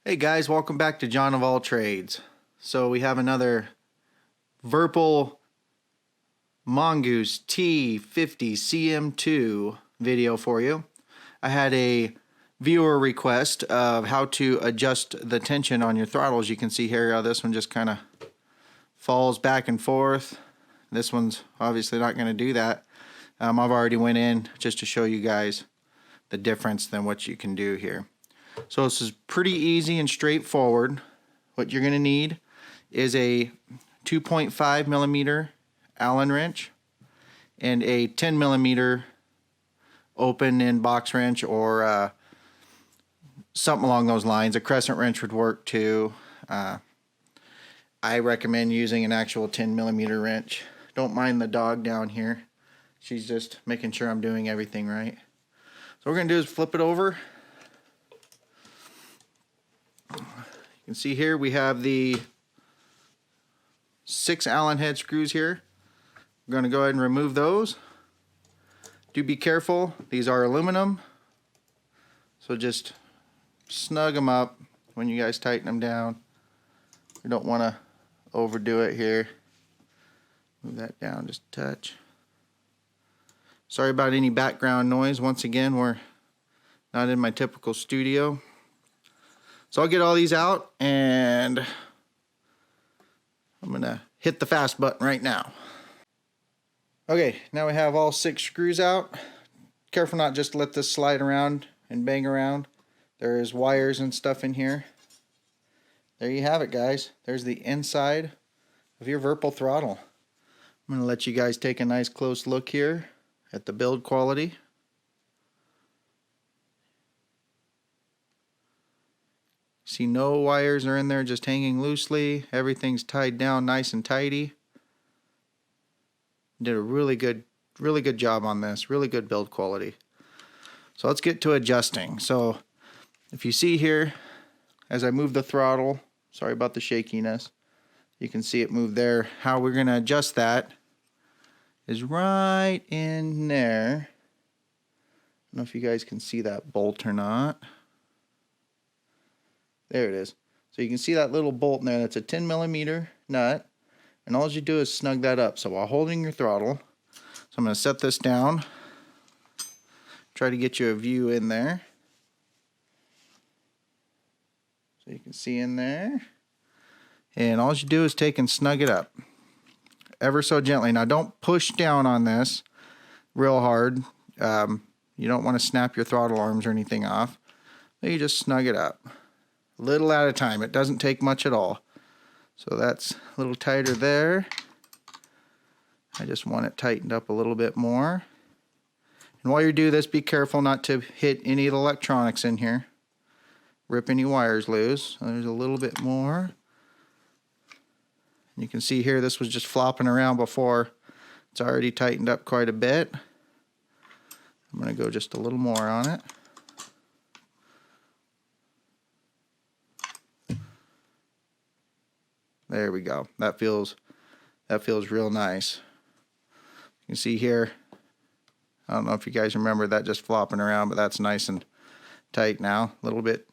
Hey guys, welcome back to John of All Trades. So we have another Virpil Mongoost-50Cm2 video for you. I had a viewer request of how to adjust the tension on your throttle. As you can see here, how this one just kind of falls back and forth. This one's obviously not going to do that. I've already went in just to show you guys the difference than what you can do here. So this is pretty easy and straightforward. What you're going to need is a 2.5 millimeter Allen wrench and a 10 millimeter open end box wrench, or something along those lines. A crescent wrench would work too. I recommend using an actual 10 millimeter wrench. Don't mind the dog down here. She's just making sure I'm doing everything right. So what we're going to do is flip it over. You can see here we have the 6 Allen head screws here. We're going to go ahead and remove those. Do be careful, these are aluminum, so just snug them up when you guys tighten them down. You don't want to overdo it here. Move that down just a touch. Sorry about any background noise. Once again, we're not in my typical studio. So I'll get all these out and I'm gonna hit the fast button right now. Okay, now we have all 6 screws out. Careful not just to let this slide around and bang around. There is wires and stuff in here. There you have it, guys. There's the inside of your Virpil throttle. I'm gonna let you guys take a nice close look here at the build quality. See, no wires are in there just hanging loosely. Everything's tied down nice and tidy. Did a really good job on this. Really good build quality. So let's get to adjusting. So if you see here, as I move the throttle, sorry about the shakiness, you can see it move there. How we're going to adjust that is right in there. I don't know if you guys can see that bolt or not. There it is. So you can see that little bolt in there. That's a 10 millimeter nut. And all you do is snug that up. So while holding your throttle, so I'm going to set this down. Try to get you a view in there. So you can see in there. And all you do is take and snug it up. Ever so gently. Now don't push down on this real hard. You don't want to snap your throttle arms or anything off. You just snug it up. Little at a time. It doesn't take much at all. So that's a little tighter there. I just want it tightened up a little bit more. And while you do this, be careful not to hit any of the electronics in here. Rip any wires loose. So there's a little bit more. You can see here this was just flopping around before. It's already tightened up quite a bit. I'm going to go just a little more on it. There we go. That feels real nice. You can see here, I don't know if you guys remember that just flopping around, but that's nice and tight now. A little bit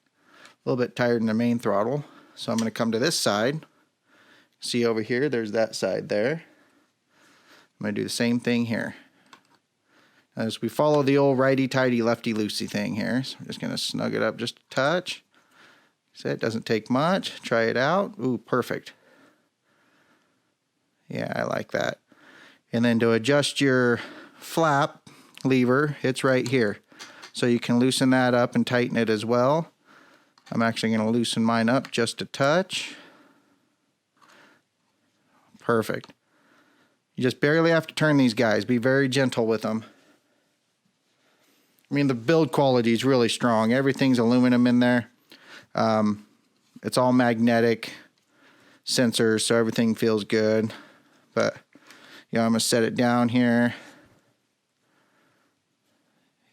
tighter than the main throttle. So I'm going to come to this side. See over here, there's that side there. I'm going to do the same thing here. As we follow the old righty-tighty, lefty-loosey thing here. So I'm just going to snug it up just a touch. See, it doesn't take much. Try it out. Ooh, perfect. Yeah, I like that. And then to adjust your flap lever, it's right here. So you can loosen that up and tighten it as well. I'm actually going to loosen mine up just a touch. Perfect. You just barely have to turn these guys. Be very gentle with them. I mean, the build quality is really strong. Everything's aluminum in there. It's all magnetic sensors, so everything feels good. But, you know, I'm going to set it down here.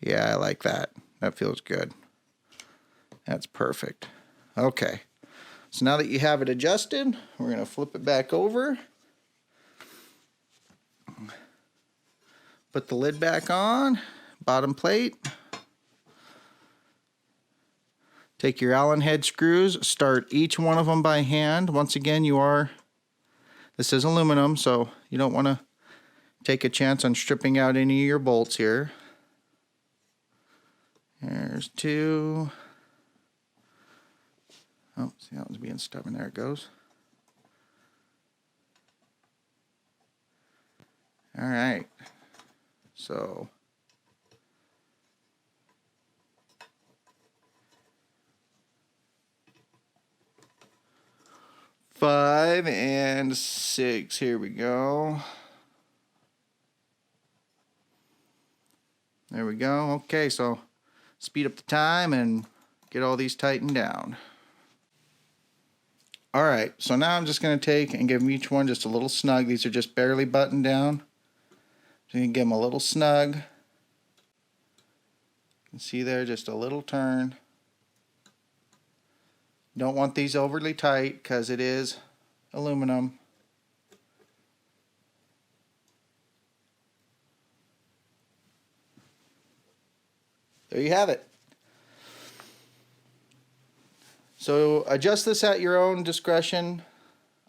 Yeah, I like that. That feels good. That's perfect. Okay. So now that you have it adjusted, we're going to flip it back over. Put the lid back on. Bottom plate. Take your Allen head screws, start each one of them by hand. Once again, this is aluminum, so you don't want to take a chance on stripping out any of your bolts here. There's 2. Oh, see, that one's being stubborn. There it goes. All right. So five and 6. Here we go. There we go. Okay, so speed up the time and get all these tightened down. All right, so now I'm just going to take and give them each one just a little snug. These are just barely buttoned down. So you can give them a little snug. You can see there, just a little turn. Don't want these overly tight because it is aluminum. There you have it. So adjust this at your own discretion.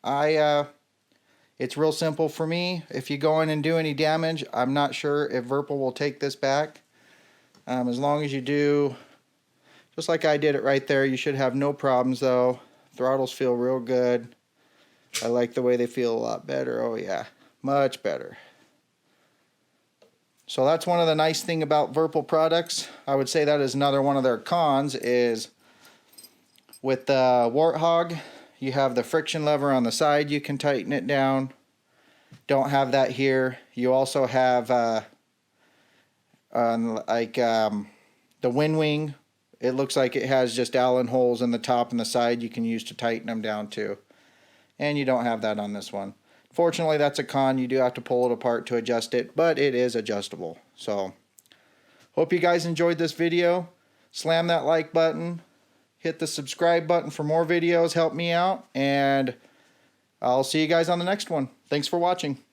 It's real simple for me. If you go in and do any damage, I'm not sure if Virpil will take this back. As long as you do, just like I did it right there, you should have no problems though. Throttles feel real good. I like the way they feel a lot better. Oh yeah, much better. So that's one of the nice things about Virpil products. I would say that is another one of their cons is with the Warthog, you have the friction lever on the side, you can tighten it down. Don't have that here. You also have the wind wing. It looks like it has just Allen holes in the top and the side you can use to tighten them down too. And you don't have that on this one. Fortunately, that's a con. You do have to pull it apart to adjust it, but it is adjustable. So, hope you guys enjoyed this video. Slam that like button. Hit the subscribe button for more videos. Help me out. And I'll see you guys on the next one. Thanks for watching.